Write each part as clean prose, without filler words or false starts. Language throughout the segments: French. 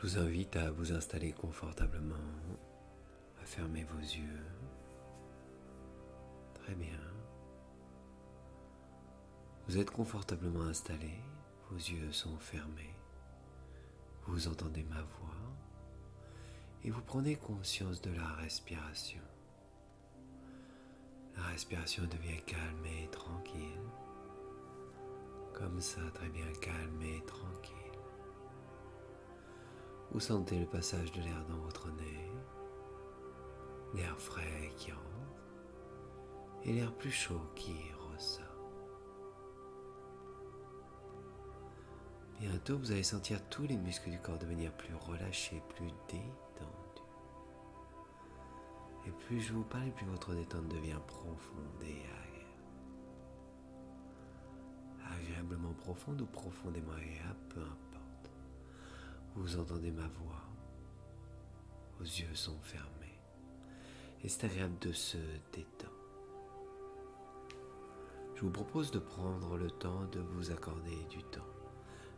vous invite à vous installer confortablement, à fermer vos yeux. Très bien. Vous êtes confortablement installé, vos yeux sont fermés, vous entendez ma voix et vous prenez conscience de la respiration. La respiration devient calme et tranquille, comme ça, très bien calme et tranquille. Vous sentez le passage de l'air dans votre nez, l'air frais qui entre et l'air plus chaud qui ressort. Bientôt, vous allez sentir tous les muscles du corps devenir plus relâchés, plus détendus. Et plus je vous parle, plus votre détente devient profonde et agréable. Agréablement profonde ou profondément agréable, peu importe. Vous entendez ma voix, vos yeux sont fermés et c'est agréable de se détendre. Je vous propose de prendre le temps de vous accorder du temps,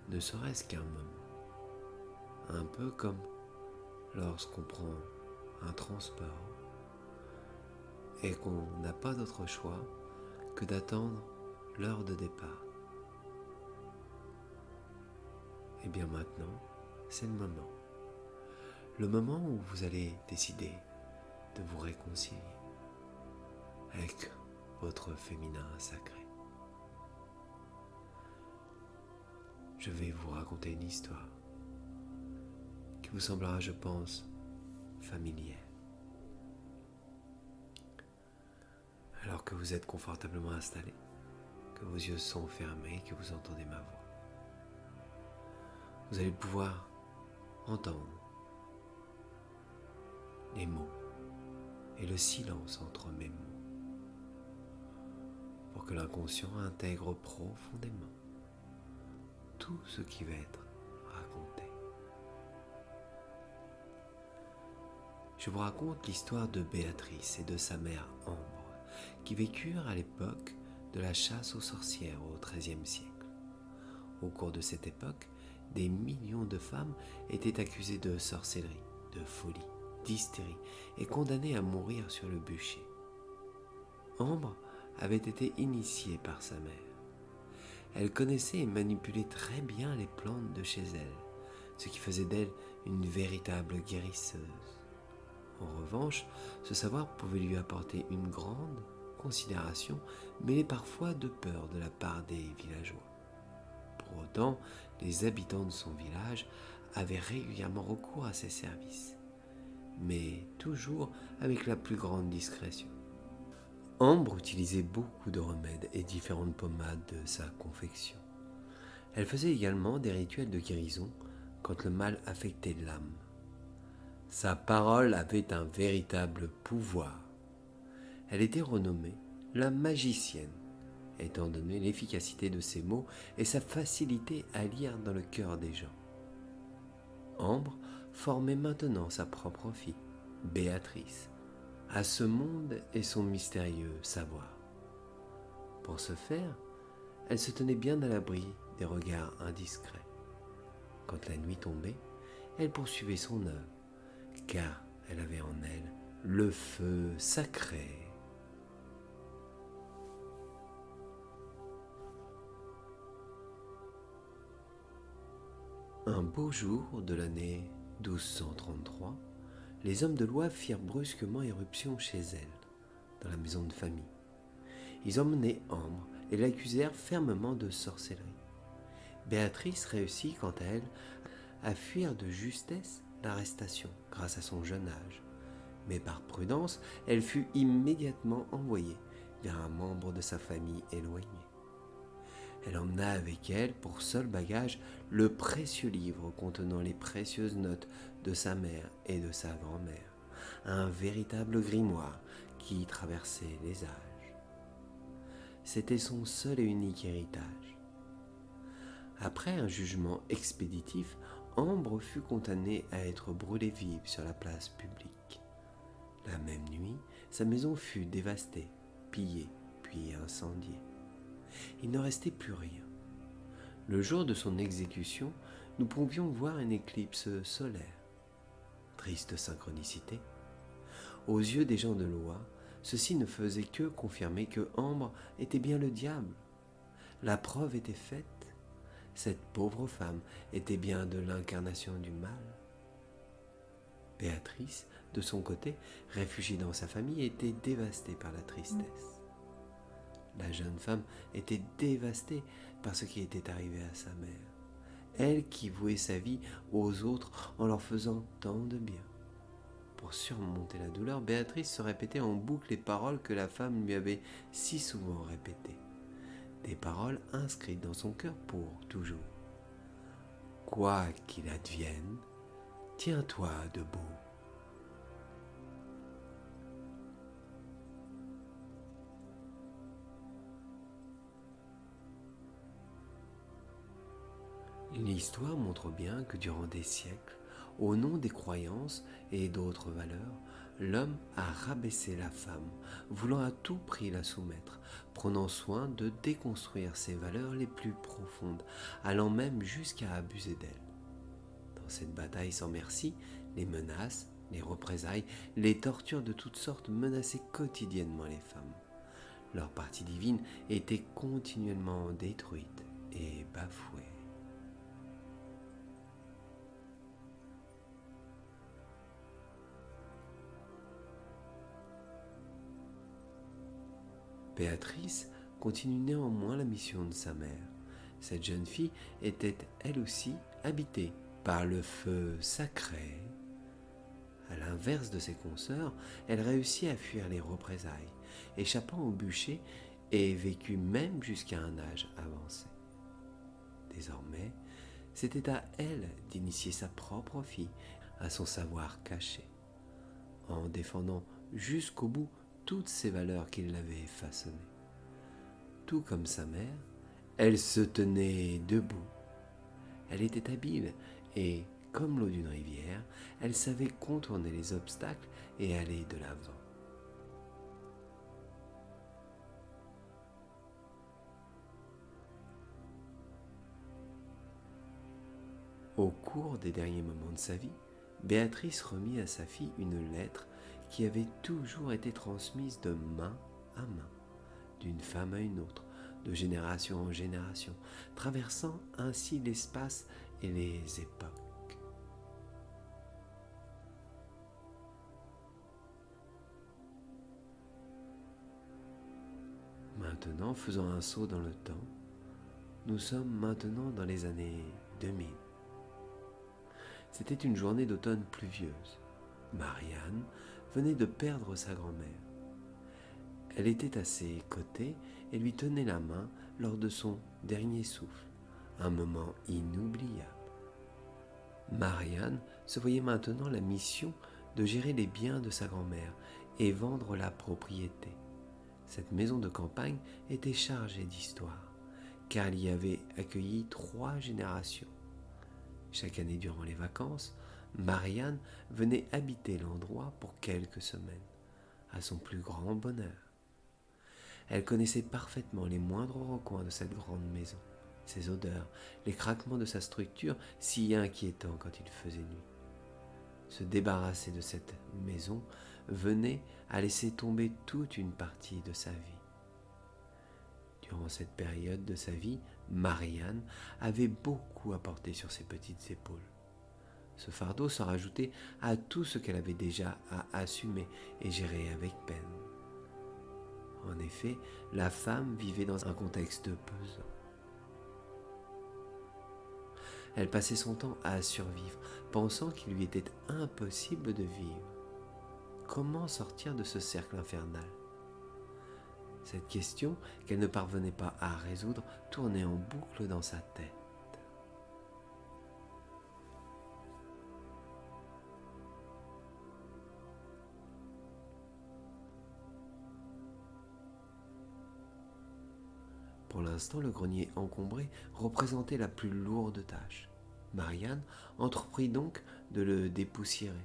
ne serait-ce qu'un moment. Un peu comme lorsqu'on prend un transport et qu'on n'a pas d'autre choix que d'attendre l'heure de départ. Et bien maintenant, c'est le moment. Le moment où vous allez décider de vous réconcilier avec votre féminin sacré. Je vais vous raconter une histoire qui vous semblera, je pense, familière. Alors que vous êtes confortablement installé, que vos yeux sont fermés, que vous entendez ma voix, vous allez pouvoir entendre les mots et le silence entre mes mots pour que l'inconscient intègre profondément tout ce qui va être raconté. Je vous raconte l'histoire de Béatrice et de sa mère Ambre, qui vécurent à l'époque de la chasse aux sorcières au XIIIe siècle. Au cours de cette époque, des millions de femmes étaient accusées de sorcellerie, de folie, d'hystérie et condamnées à mourir sur le bûcher. Ambre avait été initiée par sa mère. Elle connaissait et manipulait très bien les plantes de chez elle, ce qui faisait d'elle une véritable guérisseuse. En revanche, ce savoir pouvait lui apporter une grande considération, mêlée parfois de peur de la part des villageois. Pour autant, les habitants de son village avaient régulièrement recours à ses services, mais toujours avec la plus grande discrétion. Ambre utilisait beaucoup de remèdes et différentes pommades de sa confection. Elle faisait également des rituels de guérison quand le mal affectait l'âme. Sa parole avait un véritable pouvoir. Elle était renommée la magicienne, étant donné l'efficacité de ses mots et sa facilité à lire dans le cœur des gens. Ambre formait maintenant sa propre fille, Béatrice, à ce monde et son mystérieux savoir. Pour ce faire, elle se tenait bien à l'abri des regards indiscrets. Quand la nuit tombait, elle poursuivait son œuvre, car elle avait en elle le feu sacré. Un beau jour de l'année 1233, les hommes de loi firent brusquement irruption chez elle, dans la maison de famille. Ils emmenaient Ambre et l'accusèrent fermement de sorcellerie. Béatrice réussit, quant à elle, à fuir de justesse l'arrestation grâce à son jeune âge. Mais par prudence, elle fut immédiatement envoyée vers un membre de sa famille éloigné. Elle emmena avec elle pour seul bagage le précieux livre contenant les précieuses notes de sa mère et de sa grand-mère, un véritable grimoire qui traversait les âges. C'était son seul et unique héritage. Après un jugement expéditif, Ambre fut condamnée à être brûlée vive sur la place publique. La même nuit, sa maison fut dévastée, pillée, puis incendiée. Il ne restait plus rien. Le jour de son exécution, nous pouvions voir une éclipse solaire. Triste synchronicité. Aux yeux des gens de loi, ceci ne faisait que confirmer que Ambre était bien le diable. La preuve était faite. Cette pauvre femme était bien de l'incarnation du mal. Béatrice, de son côté, réfugiée dans sa famille, était dévastée par la tristesse. La jeune femme était dévastée par ce qui était arrivé à sa mère. Elle qui vouait sa vie aux autres en leur faisant tant de bien. Pour surmonter la douleur, Béatrice se répétait en boucle les paroles que la femme lui avait si souvent répétées. Des paroles inscrites dans son cœur pour toujours. Quoi qu'il advienne, tiens-toi debout. L'histoire montre bien que durant des siècles, au nom des croyances et d'autres valeurs, l'homme a rabaissé la femme, voulant à tout prix la soumettre, prenant soin de déconstruire ses valeurs les plus profondes, allant même jusqu'à abuser d'elle. Dans cette bataille sans merci, les menaces, les représailles, les tortures de toutes sortes menaçaient quotidiennement les femmes. Leur partie divine était continuellement détruite et bafouée. Béatrice continue néanmoins la mission de sa mère. Cette jeune fille était elle aussi habitée par le feu sacré. À l'inverse de ses consoeurs, elle réussit à fuir les représailles, échappant au bûcher et vécut même jusqu'à un âge avancé. Désormais, c'était à elle d'initier sa propre fille à son savoir caché, en défendant jusqu'au bout toutes ces valeurs qui l'avaient façonnée. Tout comme sa mère, elle se tenait debout. Elle était habile et, comme l'eau d'une rivière, elle savait contourner les obstacles et aller de l'avant. Au cours des derniers moments de sa vie, Béatrice remit à sa fille une lettre qui avait toujours été transmise de main à main, d'une femme à une autre, de génération en génération, traversant ainsi l'espace et les époques. Maintenant, faisant un saut dans le temps, nous sommes maintenant dans les années 2000. C'était une journée d'automne pluvieuse. Marianne venait de perdre sa grand-mère. Elle était à ses côtés et lui tenait la main lors de son dernier souffle, un moment inoubliable. Marianne se voyait maintenant la mission de gérer les biens de sa grand-mère et vendre la propriété. Cette maison de campagne était chargée d'histoire, car elle y avait accueilli 3 générations. Chaque année durant les vacances, Marianne venait habiter l'endroit pour quelques semaines, à son plus grand bonheur. Elle connaissait parfaitement les moindres recoins de cette grande maison, ses odeurs, les craquements de sa structure si inquiétants quand il faisait nuit. Se débarrasser de cette maison venait à laisser tomber toute une partie de sa vie. Durant cette période de sa vie, Marianne avait beaucoup à porter sur ses petites épaules. Ce fardeau se rajoutait à tout ce qu'elle avait déjà à assumer et gérer avec peine. En effet, la femme vivait dans un contexte pesant. Elle passait son temps à survivre, pensant qu'il lui était impossible de vivre. Comment sortir de ce cercle infernal ? Cette question, qu'elle ne parvenait pas à résoudre, tournait en boucle dans sa tête. Pour l'instant, le grenier encombré représentait la plus lourde tâche. Marianne entreprit donc de le dépoussiérer.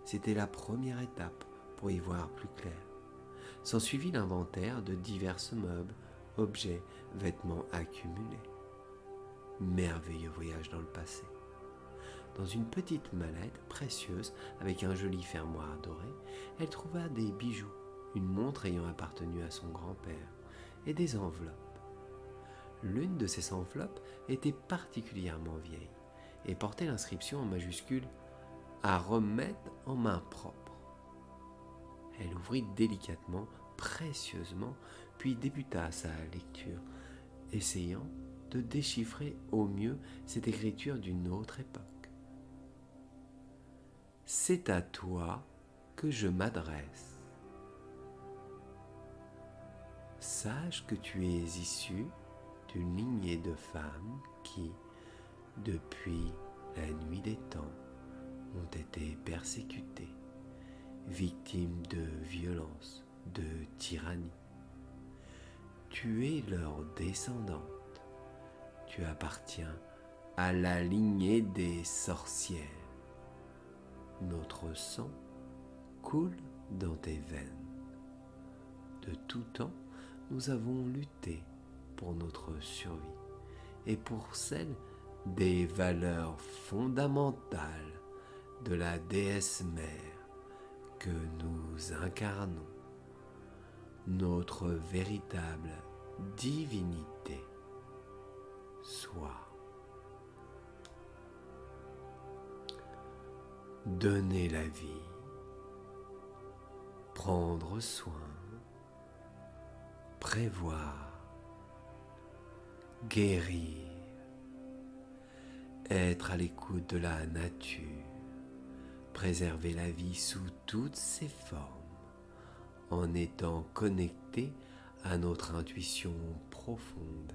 C'était la première étape pour y voir plus clair. S'ensuivit l'inventaire de divers meubles, objets, vêtements accumulés. merveilleux voyage dans le passé. Dans une petite mallette précieuse avec un joli fermoir doré, elle trouva des bijoux, une montre ayant appartenu à son grand-père et des enveloppes. L'une de ces enveloppes était particulièrement vieille et portait l'inscription en majuscule « À remettre en main propre ». Elle ouvrit délicatement, précieusement, puis débuta sa lecture, essayant de déchiffrer au mieux cette écriture d'une autre époque. « C'est à toi que je m'adresse. Sache que tu es issu d'une lignée de femmes qui, depuis la nuit des temps, ont été persécutées, victimes de violences, de tyrannie. Tu es leur descendante. Tu appartiens à la lignée des sorcières. Notre sang coule dans tes veines. De tout temps, nous avons lutté pour notre survie et pour celle des valeurs fondamentales de la déesse mère que nous incarnons, notre véritable divinité soit. Donner la vie, prendre soin, prévoir, guérir, être à l'écoute de la nature, préserver la vie sous toutes ses formes, en étant connecté à notre intuition profonde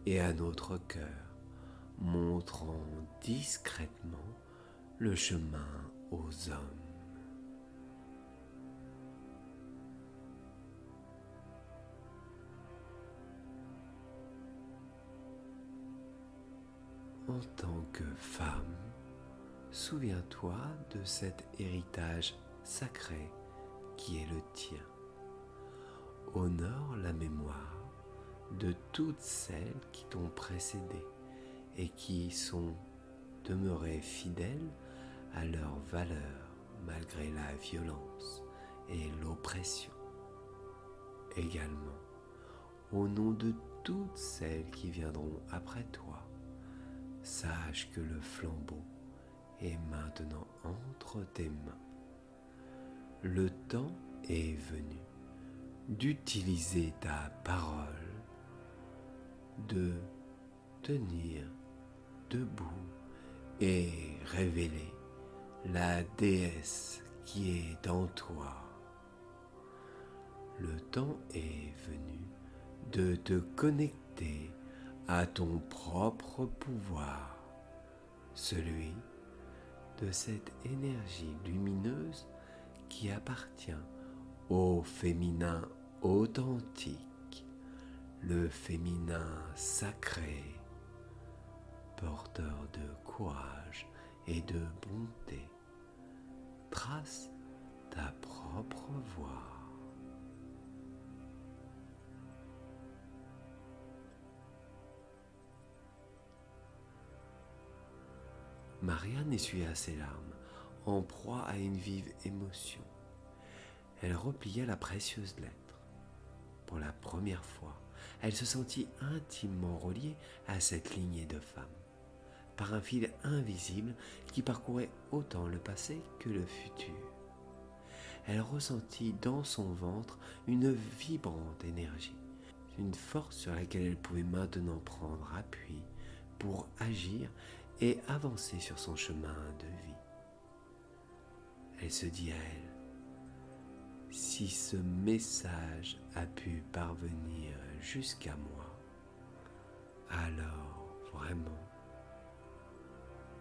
et à notre cœur, montrant discrètement le chemin aux hommes. En tant que femme, souviens-toi de cet héritage sacré qui est le tien. Honore la mémoire de toutes celles qui t'ont précédé et qui sont demeurées fidèles à leurs valeurs malgré la violence et l'oppression. Également, au nom de toutes celles qui viendront après toi, sache que le flambeau est maintenant entre tes mains. Le temps est venu d'utiliser ta parole, de tenir debout et révéler la déesse qui est en toi. Le temps est venu de te connecter à ton propre pouvoir, celui de cette énergie lumineuse qui appartient au féminin authentique, le féminin sacré, porteur de courage et de bonté. Trace ta propre voie. Marianne essuya ses larmes, en proie à une vive émotion. Elle replia la précieuse lettre. Pour la première fois, elle se sentit intimement reliée à cette lignée de femmes, par un fil invisible qui parcourait autant le passé que le futur. Elle ressentit dans son ventre une vibrante énergie, une force sur laquelle elle pouvait maintenant prendre appui pour agir et avancer sur son chemin de vie. Elle se dit à elle: si ce message a pu parvenir jusqu'à moi, alors vraiment,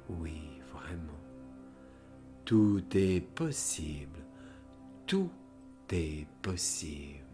oui, vraiment, tout est possible, tout est possible.